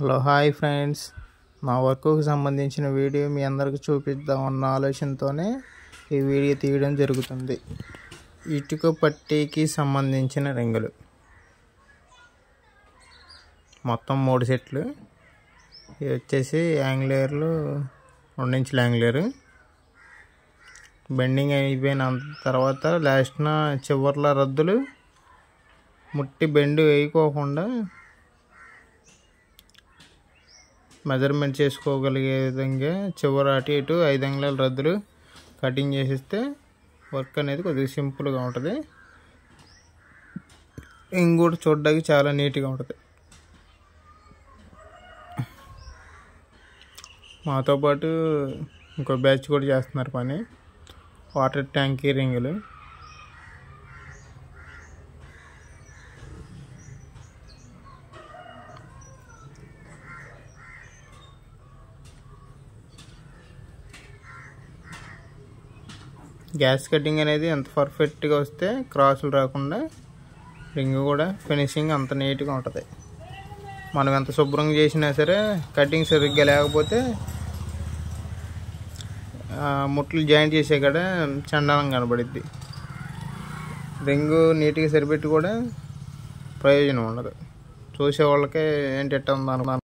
Hello hi friends, మా వర్క్కు సంబంధించిన video మీ అందరికి చూపిద్దామన్న ఆలోచనతోనే ఈ వీడియో తీయడం జరుగుతుంది. ఇటుక పట్టీకి సంబంధించిన రింగులు మొత్తం 3 సెట్లు. ఇవి వచ్చేసి యాంగ్లేర్లు 2 ఇంచుల యాంగ్లేరు. బెండింగ్ అయిపోయిన తర్వాత లాస్ట్న చివర్ల రద్దులు ముట్టి బెండు వేయకోకుండా మెజర్మెంట్ చేసుకోగలిగే విధంగా చివర అటు ఇటు 5 అంగుళాల రద్దులు కటింగ్ చేసిస్తే వర్క్ అనేది కొద్దిగా సింపుల్గా ఉంటుంది. ఇంకోటి చూడడానికి చాలా నీట్గా ఉంటుంది. మాతో పాటు ఇంకో బ్యాచ్ కూడా చేస్తున్నారు పని. వాటర్ ట్యాంకీ రింగులు, గ్యాస్ కటింగ్ అనేది ఎంత పర్ఫెక్ట్గా వస్తే క్రాసులు రాకుండా రింగ్ కూడా ఫినిషింగ్ అంత నీట్గా ఉంటుంది. మనం ఎంత శుభ్రంగా చేసినా సరే కటింగ్ సరిగ్గా లేకపోతే ముట్లు జాయింట్ చేసే కాడ చండాలంగా కనబడిద్ది. రింగు నీట్గా సరిపెట్టి కూడా ప్రయోజనం ఉండదు. చూసే వాళ్ళకే ఏంటి ఎట్ట ఉందా